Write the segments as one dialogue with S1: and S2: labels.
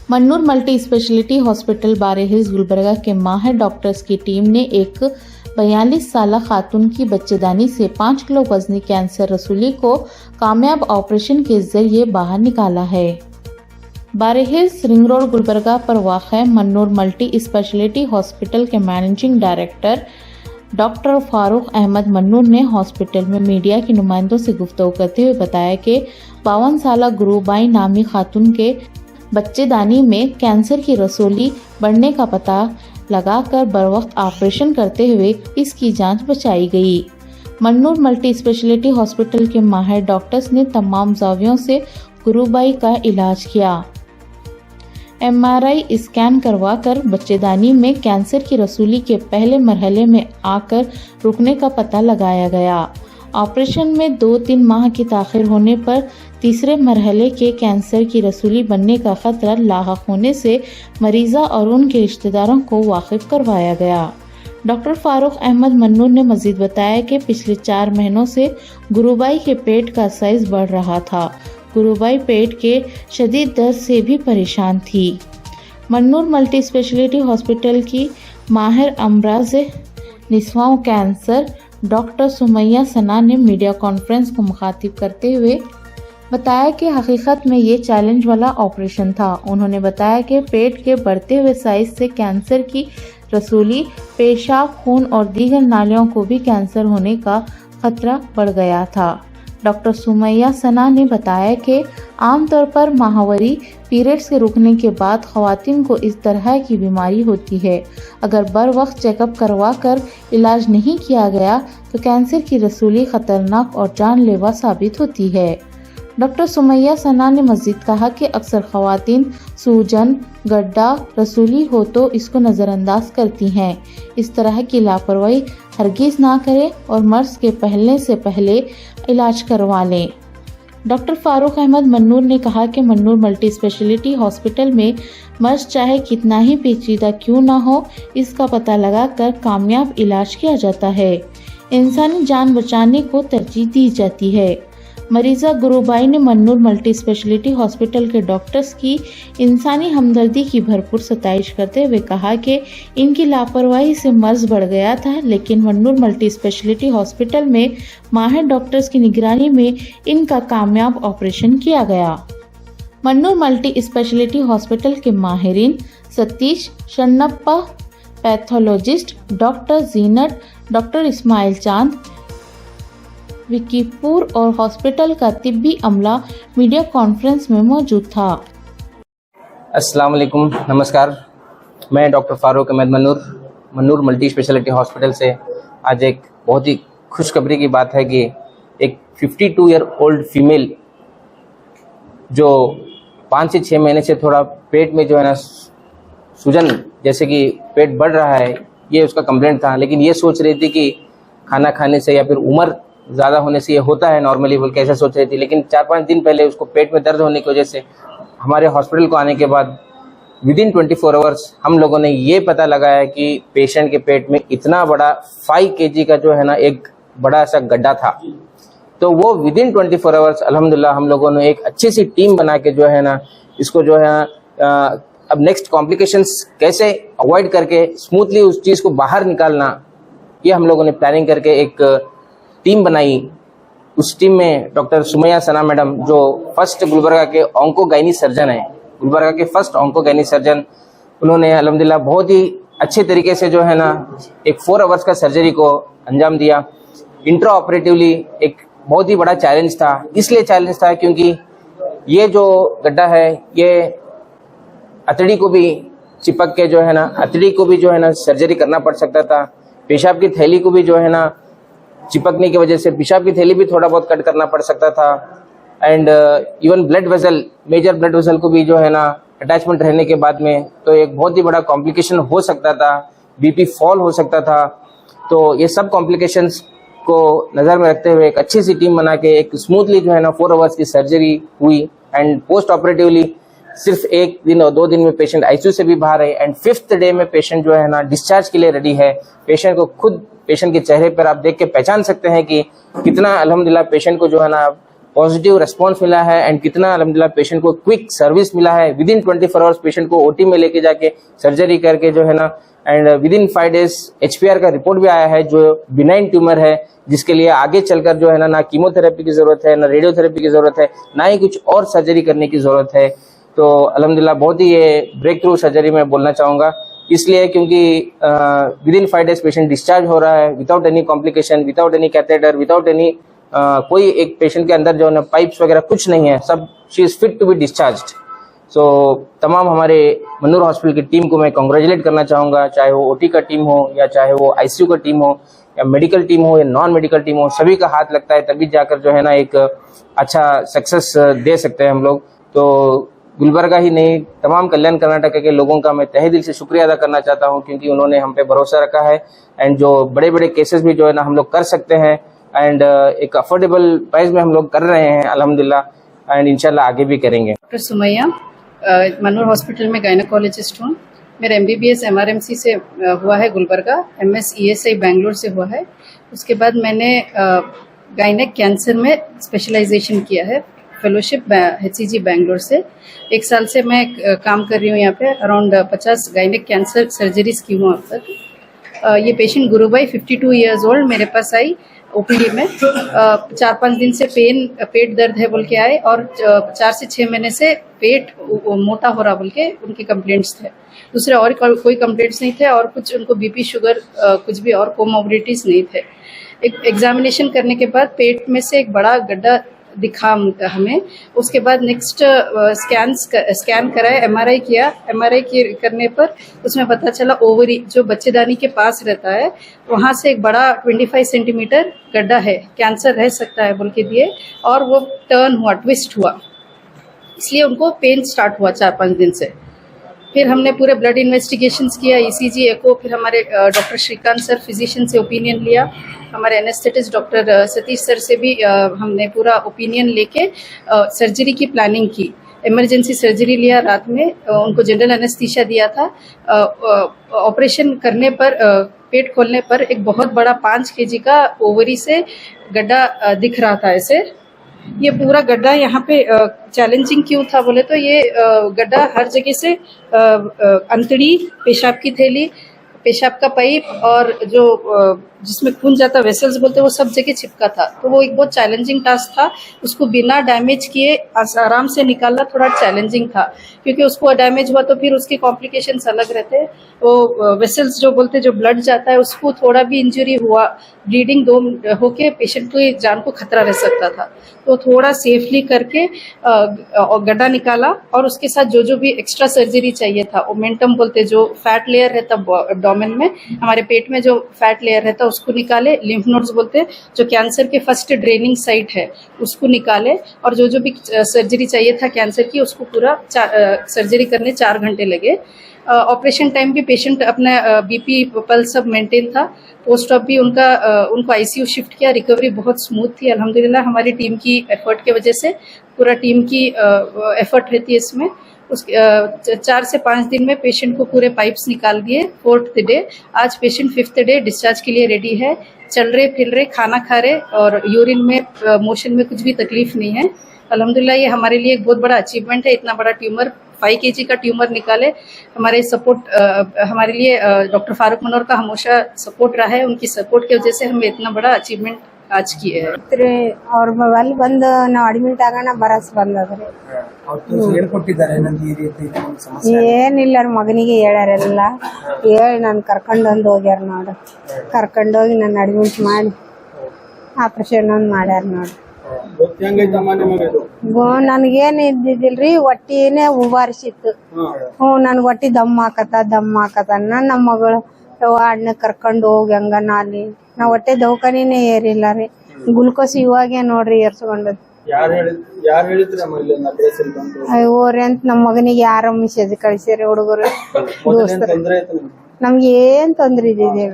S1: Mannur multi speciality hospital बारे hills Gulbarga के माहिर डॉक्टर्स की टीम ने एक 42 साला खातून की बच्चेदानी से 5 किलो वजनी कैंसर रसूली को कामयाब ऑपरेशन के जरिए बाहर निकाला है। बारे हिल्स रिंग रोड गुलबर्गा पर वाक़ मन्नूर मल्टी स्पेशलिटी हॉस्पिटल के managing director doctor Farooq Ahmed Mannur ने हॉस्पिटल में मीडिया के नुमाइंदों से गुफ्तगू करते हुए बताया कि 52 साला गुरुबाई नामी खातून के बच्चेदानी में कैंसर की रसोली बढ़ने का पता लगाकर बरवक्त ऑपरेशन करते हुए इसकी जांच बचाई गई। मन्नूर मल्टी स्पेशलिटी हॉस्पिटल के माहिर डॉक्टर्स ने तमाम जावियों से गुरुबाई का इलाज किया। MRI स्कैन करवाकर बच्चेदानी में कैंसर की रसूली के पहले मरहले में आकर रुकने का पता लगाया गया। ऑपरेशन में 2-3 माह की ताख़िर होने पर तीसरे मरहले के कैंसर की रसूली बनने का खतरा लाहक होने से मरीज़ा और उनके रिश्तेदारों को वाकिफ करवाया गया। डॉक्टर फारूक अहमद मन्नूर ने मजीद बताया कि पिछले 4 महीनों से गुरुबाई के पेट का साइज बढ़ रहा था। गुरुबाई पेट के शदीद दर्द से भी परेशान थी। मन्नूर मल्टी स्पेशलिटी हॉस्पिटल की माहिर अमराज निस्वां कैंसर डॉक्टर सुमैया सना ने मीडिया कॉन्फ्रेंस को मुखातिब करते हुए बताया कि हकीकत में ये चैलेंज वाला ऑपरेशन था। उन्होंने बताया कि पेट के बढ़ते हुए साइज से कैंसर की रसूली, पेशाब, खून और दीगर नालियों को भी कैंसर होने का खतरा बढ़ गया था। डॉक्टर सुमैया सना ने बताया कि आमतौर पर माहवारी पीरियड्स के रुकने के बाद ख़वातीन को इस तरह की बीमारी होती है। अगर बर वक्त चेकअप करवा कर इलाज नहीं किया गया तो कैंसर की रसूली ख़तरनाक और जानलेवा साबित होती है। डॉक्टर सुमैया सना ने मज़ीद कहा कि अक्सर ख़वातीन सूजन, गड्ढा, रसूली हो तो इसको नज़रअंदाज करती हैं। इस तरह की लापरवाही हरगिज़ ना करें और मर्ज़ के फैलने से पहले इलाज करवा लें। डॉक्टर फारूक अहमद मन्नूर ने कहा कि मन्नूर मल्टी स्पेशलिटी हॉस्पिटल में मर्ज़ चाहे कितना ही पेचीदा क्यों ना हो, इसका पता लगाकर कामयाब इलाज किया जाता है। इंसानी जान बचाने को तरजीह दी जाती है। मरीज़ा गुरुबाई ने मन्नूर मल्टी स्पेशलिटी हॉस्पिटल के डॉक्टर्स की इंसानी हमदर्दी की भरपूर सताइश करते हुए कहा कि इनकी लापरवाही से मर्ज बढ़ गया था, लेकिन मन्नूर मल्टी स्पेशलिटी हॉस्पिटल में माहिर डॉक्टर्स की निगरानी में इनका कामयाब ऑपरेशन किया गया। मन्नूर मल्टी स्पेशलिटी हॉस्पिटल के माहिरीन सतीश शन्नप्पा, पैथोलॉजिस्ट डॉक्टर जीनत, डॉक्टर इस्माइल चांद, विकीपुर और हॉस्पिटल का तिब्बी अमला मीडिया कॉन्फ्रेंस में मौजूद था।
S2: अस्सलाम वालेकुम, नमस्कार। मैं doctor Farooq Ahmed Mannur multi speciality hospital से आज एक बहुत ही खुशखबरी की बात है कि एक 52 ईयर ओल्ड फीमेल जो 5 से 6 महीने से थोड़ा पेट में जो है ना सूजन जैसे कि पेट बढ़ रहा है, ये उसका कंप्लेंट था। लेकिन ये सोच रही थी कि खाना खाने से या फिर उम्र ज़्यादा होने से ये होता है नॉर्मली बोल के ऐसा सोच रही थी। लेकिन 4-5 दिन पहले उसको पेट में दर्द होने की वजह से हमारे हॉस्पिटल को आने के बाद विदिन 24 आवर्स हम लोगों ने ये पता लगाया कि पेशेंट के पेट में इतना बड़ा 5 kg का जो है ना एक बड़ा सा गड्ढा था। तो वो विदिन 24 आवर्स अल्हम्दुलिल्लाह हम लोगों ने एक अच्छी सी टीम बना के जो है ना इसको जो है अब नेक्स्ट कॉम्प्लिकेशंस कैसे अवॉइड करके स्मूथली उस चीज़ को बाहर निकालना, ये हम लोगों ने प्लानिंग करके एक टीम बनाई। उस टीम में डॉक्टर सुमैया सना मैडम जो फर्स्ट गुलबर्गा के ऑन्कोगाइनी सर्जन है, गुलबर्गा के फर्स्ट ऑन्कोगाइनी सर्जन, उन्होंने अल्हम्दुलिल्लाह बहुत ही अच्छे तरीके से जो है ना एक 4 आवर्स का सर्जरी को अंजाम दिया। इंट्रा ऑपरेटिवली एक बहुत ही बड़ा चैलेंज था। इसलिए चैलेंज था क्योंकि ये जो गड्ढा है ये अतड़ी को भी चिपक के जो है ना अतड़ी को भी जो है ना सर्जरी करना पड़ सकता था। पेशाब की थैली को भी जो है ना चिपकने की वजह से पेशाब की थैली भी थोड़ा बहुत कट करना पड़ सकता था। And even blood vessel, major blood vessel को भी जो है ना अटैचमेंट रहने के बाद में तो एक बहुत ही बड़ा कॉम्प्लिकेशन हो सकता था, बीपी फॉल हो सकता था। तो ये सब कॉम्प्लिकेशंस को नज़र में रखते हुए एक अच्छी सी टीम बना के एक स्मूथली जो है ना 4 आवर्स की सर्जरी हुई। एंड पोस्ट ऑपरेटिवली सिर्फ 1 दिन और 2 दिन में पेशेंट आईसीयू से भी बाहर है। एंड 5th डे में पेशेंट जो है ना डिस्चार्ज के लिए रेडी है। पेशेंट को खुद पेशेंट के चेहरे पर आप देख के पहचान सकते हैं कि कितना अल्हम्दुलिल्लाह पेशेंट को जो है ना पॉजिटिव रिस्पॉन्स मिला है एंड कितना अल्हम्दुलिल्लाह पेशेंट को क्विक सर्विस मिला है। विद इन 24 आवर्स पेशेंट को ओटी में लेके जाके सर्जरी करके जो है ना, and with in 5 days HPR का रिपोर्ट भी आया है जो बिनाइन ट्यूमर है, जिसके लिए आगे चलकर जो है ना कीमोथेरेपी की जरूरत है, ना रेडियोथेरेपी की जरूरत है, ना ही कुछ और सर्जरी करने की जरूरत है। तो अल्हम्दुलिल्लाह बहुत ही ये ब्रेक थ्रू सर्जरी मैं बोलना चाहूँगा, इसलिए क्योंकि with in 5 days patient discharge हो रहा है without any complication, without any catheter, without any कोई एक पेशेंट के अंदर जो है ना पाइप्स वगैरह कुछ नहीं है, सब she is fit to be discharged. So तमाम हमारे मन्नूर हॉस्पिटल की टीम को मैं कॉन्ग्रेचुलेट करना चाहूँगा, चाहे वो ओटी का टीम हो या चाहे वो ICU का टीम हो या मेडिकल टीम हो या नॉन मेडिकल टीम हो, सभी का हाथ लगता है तभी जाकर जो है ना एक अच्छा सक्सेस दे सकते हैं हम लोग। तो गुलबर्गा ही नहीं, तमाम कल्याण कर्नाटक के लोगों का मैं तहे दिल से शुक्रिया अदा करना चाहता हूँ, क्योंकि उन्होंने हम पे भरोसा रखा है एंड जो बड़े बड़े केसेस भी जो है ना हम लोग कर सकते हैं एंड एक अफोर्डेबल प्राइस में हम लोग कर रहे हैं अल्हम्दुलिल्लाह, एंड इंशाल्लाह आगे भी करेंगे।
S3: डॉक्टर सुमैया, मन्नूर हॉस्पिटल में गायनोकोलॉजिस्ट हूँ। मेरा MBBS MRMC से हुआ है गुलबर्गा, MS ESI बेंगलोर से हुआ है। उसके बाद मैंने गायनेक कैंसर में स्पेशलाइजेशन किया है, फेलोशिप HCG बेंगलोर से। 1 साल से मैं काम कर रही हूँ यहाँ पे। अराउंड 50 गायनेक कैंसर सर्जरीज की हूँ अब तक। ये पेशेंट गुरुबाई 52 ईयर्स ओल्ड मेरे पास आई OPD में। 4-5 दिन से पेट दर्द है बोल के आए और 4 से 6 महीने से पेट मोटा हो रहा बोल के उनके कंप्लेंट्स थे। दूसरे और कोई कंप्लेंट्स नहीं थे और कुछ उनको BP शुगर कुछ भी और कोमोबिडिटीज नहीं थे। एक एग्जामिनेशन करने के बाद पेट में से एक बड़ा गड्ढा दिखा हमें। उसके बाद नेक्स्ट स्कैन कराया, MRI किया। MRI करने पर उसमें पता चला ओवरी जो बच्चेदानी के पास रहता है वहाँ से एक बड़ा 25 सेंटीमीटर गड्ढा है, कैंसर रह सकता है बोल के दिए, और वो टर्न हुआ, ट्विस्ट हुआ, इसलिए उनको पेन स्टार्ट हुआ 4-5 दिन से। फिर हमने पूरे ब्लड इन्वेस्टिगेशंस किया, ECG, एको। फिर हमारे डॉक्टर श्रीकांत सर फिजिशियन से ओपिनियन लिया। हमारे एनेस्थेटिस्ट डॉक्टर सतीश सर से भी हमने पूरा ओपिनियन लेके सर्जरी की प्लानिंग की। इमरजेंसी सर्जरी लिया रात में, उनको जनरल एनेस्थीसिया दिया था। ऑपरेशन करने पर पेट खोलने पर एक बहुत बड़ा 5 kg का ओवरी से गड्ढा दिख रहा था ऐसे। ये पूरा गड्ढा यहाँ पे चैलेंजिंग क्यों था बोले तो ये गड्ढा हर जगह से अंतड़ी, पेशाब की थैली, पेशाब का पाइप और जो जिसमें खून जाता वेसल्स बोलते वो सब जगह चिपका था। तो वो एक बहुत चैलेंजिंग टास्क था। उसको बिना डैमेज किए आराम से निकालना थोड़ा चैलेंजिंग था, क्योंकि उसको डैमेज हुआ तो फिर उसके कॉम्प्लिकेशंस अलग रहते। वो वेसल्स जो बोलते जो ब्लड जाता है उसको थोड़ा भी इंजरी हुआ, ब्लीडिंग होके पेशेंट की जान को खतरा रह सकता था। तो थोड़ा सेफली करके गड्ढा निकाला और उसके साथ जो भी एक्स्ट्रा सर्जरी चाहिए था, ओमेंटम बोलते जो फैट लेयर रहता एब्डोमेन में, हमारे पेट में जो फैट लेयर रहता उसको निकाले। लिम्फ नोड्स बोलते जो कैंसर के फर्स्ट ड्रेनिंग साइट है उसको निकाले, और जो भी सर्जरी चाहिए था कैंसर की उसको पूरा सर्जरी करने 4 घंटे लगे। ऑपरेशन टाइम भी पेशेंट अपना BP पल्स सब मेंटेन था। पोस्ट ऑप भी उनको ICU शिफ्ट किया। रिकवरी बहुत स्मूथ थी अल्हम्दुलिल्लाह, हमारी टीम की एफर्ट के वजह से। पूरा टीम की एफर्ट रहती है इसमें। 4 से 5 दिन में पेशेंट को पूरे पाइप्स निकाल दिए। 4th डे, आज पेशेंट 5th डे डिस्चार्ज के लिए रेडी है। चल रहे, फिर रहे, खाना खा रहे, और यूरिन में मोशन में कुछ भी तकलीफ नहीं है अल्हम्दुलिल्लाह। ये हमारे लिए एक बहुत बड़ा अचीवमेंट है। इतना बड़ा ट्यूमर, 5 kg का ट्यूमर निकाले। हमारे हमारे लिए डॉक्टर फारूक मनोर का हमेशा सपोर्ट रहा है। उनकी सपोर्ट की वजह से हमें इतना बड़ा अचीवमेंट आज किए है।
S4: ಅವ್ರ ಅಲ್ಲಿ ಬಂದು ನಾವು ಅಡ್ಮಿಟ್ ಆಗೋಣ ಬರಸ್ ಬಂದದ್ರಿ। ಏನಿಲ್ಲ ಮಗನಿಗೆ ಹೇಳ್ಯಾರೆಲ್ಲ ಹೇಳಿ ನಾನು ಕರ್ಕೊಂಡೊಂದು ಹೋಗ್ಯಾರ ನೋಡು, ಕರ್ಕೊಂಡೋಗಿ ನಾನು ಅಡ್ಮಿಟ್ ಮಾಡಿ ಆಪರೇಷನ್ ಒಂದು ಮಾಡ್ಯಾರ ನೋಡು। ನನ್ಗೇನ್ ಇದ್ದಿದ್ದಿಲ್ರಿ, ಹೊಟ್ಟಿನೇ ಉಬಾರಿಸಿತ್ತು। ನನ್ಗೆ ಹೊಟ್ಟಿ ದಮ್ ಹಾಕತ ನಮ್ಮ ಮಗಳು ಅಣ್ಣ ಕರ್ಕೊಂಡು ಹೋಗಿ ಹಂಗನ ಅಲ್ಲಿ ನಾವ್ ಹೊಟ್ಟೆ ದವಾಖಾನಿನೇ ಏರಿಲ್ಲ ರೀ, ಗ್ಲುಕೋಸ್ ಇವಾಗೆ ನೋಡ್ರಿ ಏರ್ಸ್ಕೊಂಡದ್। ಓರಿ ಅಂತ ನಮ್ಮ ಮಗನಿಗೆ ಯಾರೋ ಮೆಸೇಜ್ ಕಳಿಸಿರಿ ಹುಡುಗರು ದೋಸ್ತರು, ನಮ್ಗೆ ಏನ್ ತೊಂದ್ರೆ ಇದ್ದಿದೆ।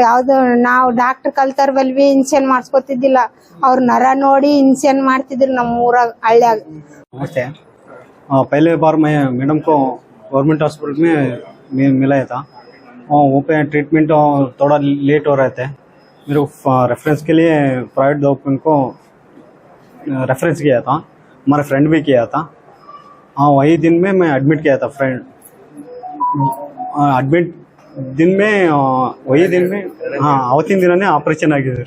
S4: ಯಾವ್ದು ನಾವು ಡಾಕ್ಟರ್ ಕಲ್ತಾರ ಬಲ್ವಿ ಇನ್ಸೆನ್ ಮಾಡ್ಸ್ಕೊತಿದ್ದಿಲ್ಲ, ಅವ್ರ ನರ ನೋಡಿ ಇನ್ಸೆನ್ ಮಾಡ್ತಿದ್ರು ನಮ್ಮ ಊರಾಗ ಹಳ್ಳಿಯಾಗ।
S5: नमस्ते। पहले बार मैं मैडम को गवर्नमेंट हॉस्पिटल में मिला था, और वो पे ट्रीटमेंट थोड़ा लेट हो रहे थे। मेरे को रेफरेंस के लिए प्राइवेट दवाखाने को रेफरेंस किया था, हमारा फ्रेंड भी किया था। हाँ, वही दिन में मैं एडमिट किया था फ्रेंड, एडमिट दिन में वही दिन में हाँ, ಅವತ್ತಿನ ದಿನನೇ ಆಪರೇಷನ್ ಆಗಿದೆ।